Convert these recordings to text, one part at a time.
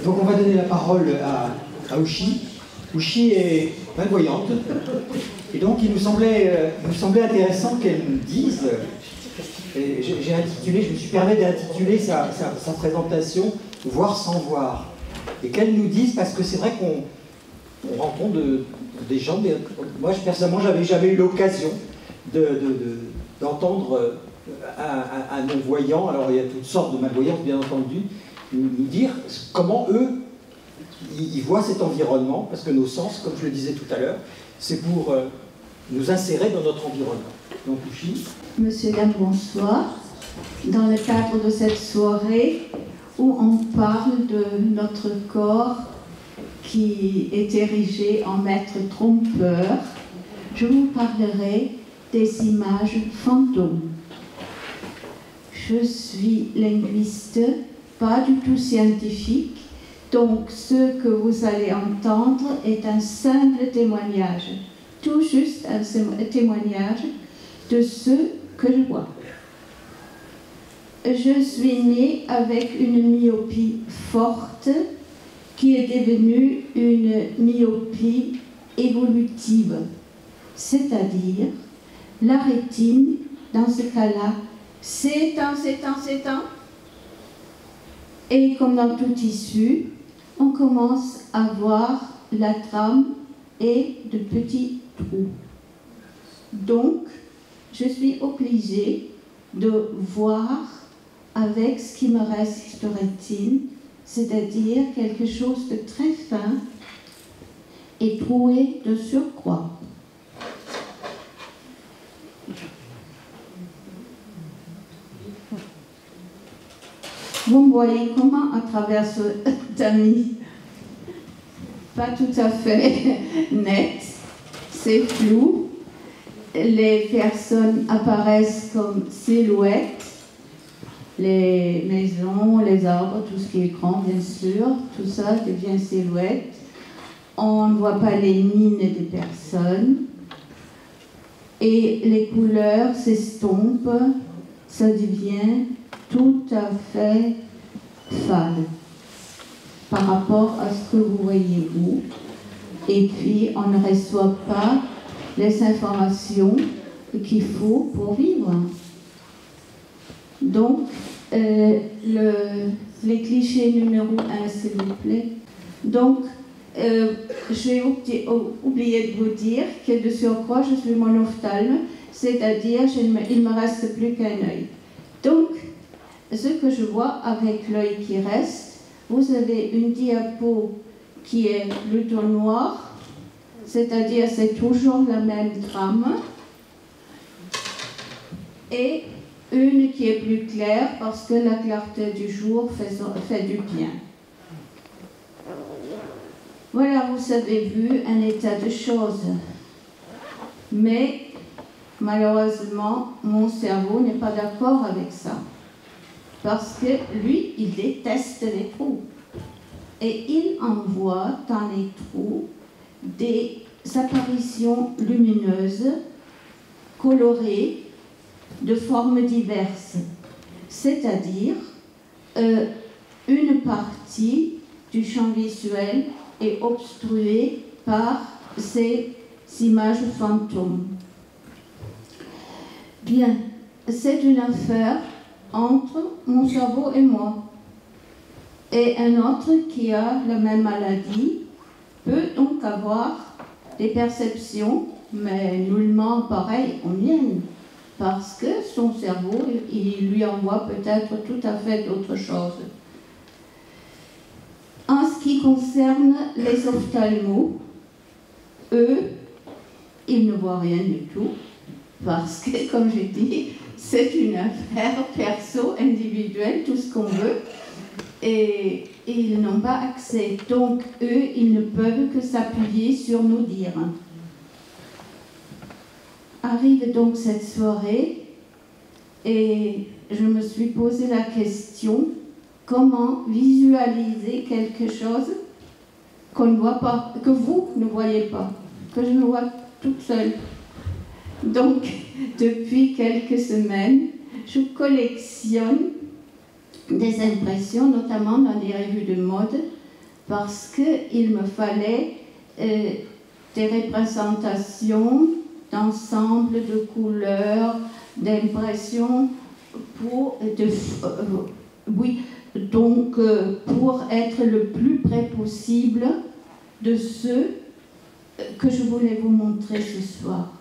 Donc on va donner la parole à Ushi. Ushi est malvoyante, et donc il nous semblait intéressant qu'elle nous dise, et je me suis permis d'intituler sa présentation « Voir sans voir », et qu'elle nous dise, parce que c'est vrai qu'on rencontre des gens, moi personnellement j'avais jamais eu l'occasion d'entendre un non-voyant, alors il y a toutes sortes de malvoyants bien entendu, nous dire comment eux ils voient cet environnement, parce que nos sens, comme je le disais tout à l'heure, c'est pour nous insérer dans notre environnement. Donc, Ushi. Monsieur, dame, bonsoir. Dans le cadre de cette soirée où on parle de notre corps qui est érigé en maître trompeur, je vous parlerai des images fantômes. Je suis linguiste, pas du tout scientifique, donc ce que vous allez entendre est un simple témoignage, tout juste un témoignage de ce que je vois. Je suis née avec une myopie forte qui est devenue une myopie évolutive, c'est-à-dire la rétine, dans ce cas-là, s'étend, et comme dans tout tissu, on commence à voir la trame et de petits trous. Donc, je suis obligée de voir avec ce qui me reste de rétine, c'est-à-dire quelque chose de très fin et troué de surcroît. Vous me voyez comment à travers ce tamis? Pas tout à fait net, c'est flou. Les personnes apparaissent comme silhouettes, les maisons, les arbres, tout ce qui est grand bien sûr, tout ça devient silhouette. On ne voit pas les mines des personnes et les couleurs s'estompent, ça devient tout à fait fade par rapport à ce que vous voyez vous. Et puis on ne reçoit pas les informations qu'il faut pour vivre. Donc, les clichés numéro 1, s'il vous plaît. Donc, j'ai oublié de vous dire que de surcroît, je suis monophtalme, c'est-à-dire il ne me reste plus qu'un œil. Donc, ce que je vois avec l'œil qui reste, vous avez une diapo qui est plutôt noire, c'est-à-dire c'est toujours la même trame, et une qui est plus claire parce que la clarté du jour fait du bien. Voilà, vous avez vu un état de choses. Mais malheureusement, mon cerveau n'est pas d'accord avec ça. Parce que lui, il déteste les trous. Et il envoie dans les trous des apparitions lumineuses, colorées, de formes diverses. C'est-à-dire, une partie du champ visuel est obstruée par ces images fantômes. Bien, c'est une affaire entre mon cerveau et moi. Et un autre qui a la même maladie peut donc avoir des perceptions, mais nullement pareilles aux miennes, parce que son cerveau, il lui envoie peut-être tout à fait d'autres choses. En ce qui concerne les ophtalmos, eux, ils ne voient rien du tout, parce que, comme j'ai dit, c'est une affaire perso, individuelle, tout ce qu'on veut, et ils n'ont pas accès. Donc, eux, ils ne peuvent que s'appuyer sur nos dires. Arrive donc cette soirée, et je me suis posé la question, comment visualiser quelque chose qu'on ne voit pas, que vous ne voyez pas, que je me vois toute seule. Donc, depuis quelques semaines, je collectionne des impressions, notamment dans des revues de mode, parce qu'il me fallait des représentations d'ensemble de couleurs, d'impressions pour être le plus près possible de ce que je voulais vous montrer ce soir.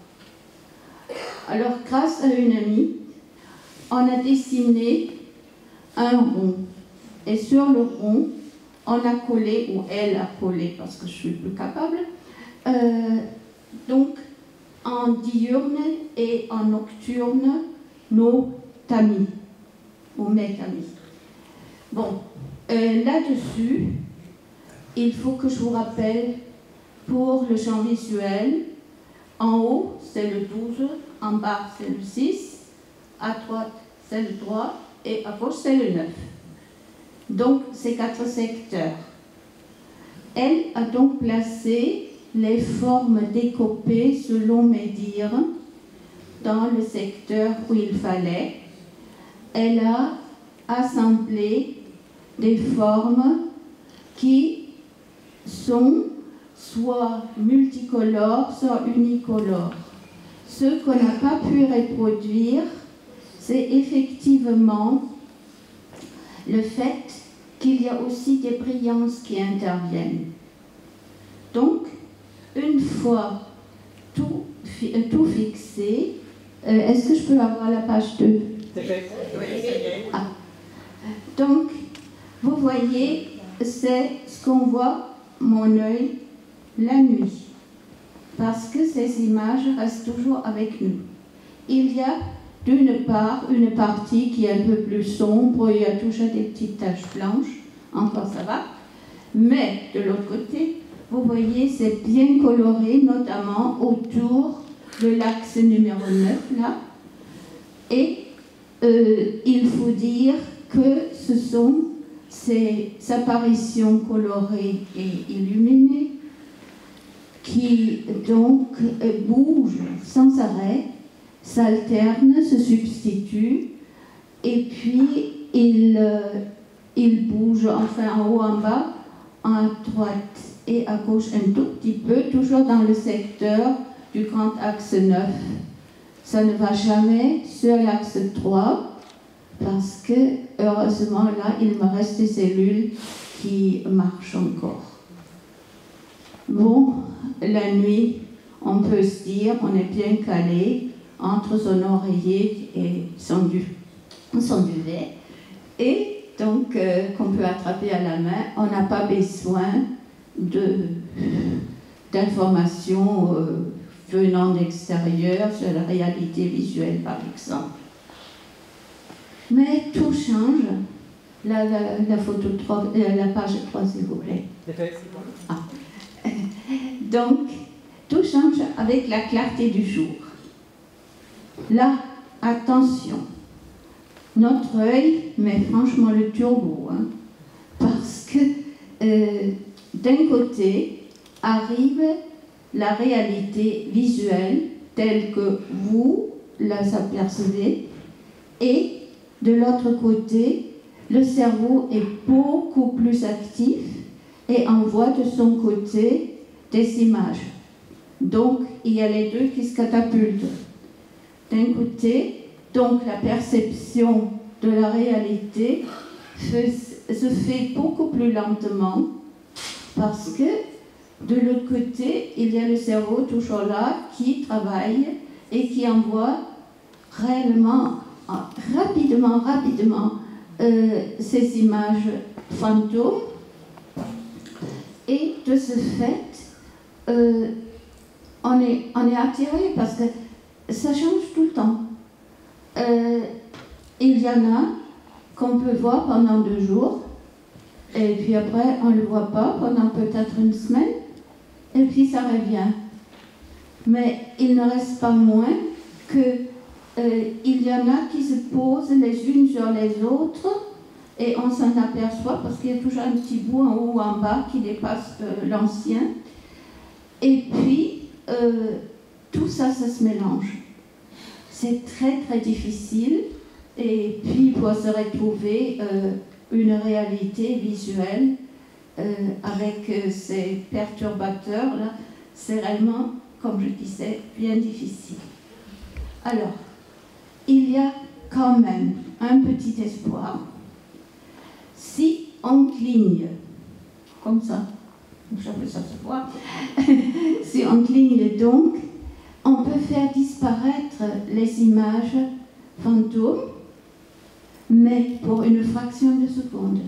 Alors, grâce à une amie, on a dessiné un rond. Et sur le rond, on a collé, ou elle a collé, parce que je suis plus capable, donc en diurne et en nocturne, nos tamis, ou mes tamis. Bon, là-dessus, il faut que je vous rappelle, pour le champ visuel, en haut, c'est le 12, en bas, c'est le 6, à droite, c'est le 3, et à gauche, c'est le 9. Donc, ces 4 secteurs. Elle a donc placé les formes découpées selon mes dires dans le secteur où il fallait. Elle a assemblé des formes qui sont soit multicolores, soit unicolores. Ce qu'on n'a pas pu reproduire, c'est effectivement le fait qu'il y a aussi des brillances qui interviennent. Donc, une fois tout fixé, est-ce que je peux avoir la page 2 ? C'est fait. Ah. Donc, vous voyez, c'est ce qu'on voit, mon œil, la nuit. Parce que ces images restent toujours avec nous. Il y a d'une part une partie qui est un peu plus sombre, il y a toujours des petites taches blanches, encore ça va. Mais de l'autre côté, vous voyez, c'est bien coloré, notamment autour de l'axe numéro 9, là. Et il faut dire que ce sont ces apparitions colorées et illuminées qui donc bougent sans arrêt, s'alternent, se substituent, et puis ils bougent enfin en haut, en bas, à droite et à gauche un tout petit peu, toujours dans le secteur du grand axe 9. Ça ne va jamais sur l'axe 3, parce que, heureusement, là, il me reste des cellules qui marchent encore. Bon, la nuit, on peut se dire, on est bien calé entre son oreiller et son duvet, et donc qu'on peut attraper à la main. On n'a pas besoin d'informations venant d'extérieur sur la réalité visuelle, par exemple. Mais tout change. La photo 3, la page 3, s'il vous plaît. Ah. Donc, tout change avec la clarté du jour. Là, attention, notre œil met franchement le turbo, hein, parce que d'un côté arrive la réalité visuelle telle que vous la apercevez, et de l'autre côté, le cerveau est beaucoup plus actif et envoie de son côté des images. Donc, il y a les deux qui se catapultent. D'un côté, donc la perception de la réalité se fait beaucoup plus lentement, parce que de l'autre côté, il y a le cerveau toujours là qui travaille et qui envoie réellement, rapidement, ces images fantômes. Et de ce fait, on est attiré parce que ça change tout le temps. Il y en a qu'on peut voir pendant 2 jours, et puis après on ne le voit pas pendant peut-être une semaine, et puis ça revient. Mais il ne reste pas moins que il y en a qui se posent les unes sur les autres, et on s'en aperçoit parce qu'il y a toujours un petit bout en haut ou en bas qui dépasse l'ancien. Et puis, tout ça, ça se mélange. C'est très, très difficile. Et puis, il faut se retrouver une réalité visuelle avec ces perturbateurs-là, c'est réellement, comme je disais, bien difficile. Alors, il y a quand même un petit espoir. Si on cligne, comme ça, j'appelle ça se voit, si on cligne donc, on peut faire disparaître les images fantômes, mais pour une fraction de seconde,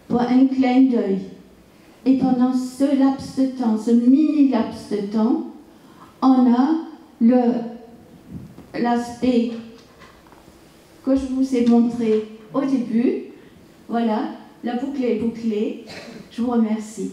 pour un clin d'œil. Et pendant ce laps de temps, ce mini laps de temps, on a l'aspect que je vous ai montré au début. Voilà, la boucle est bouclée. Je vous remercie.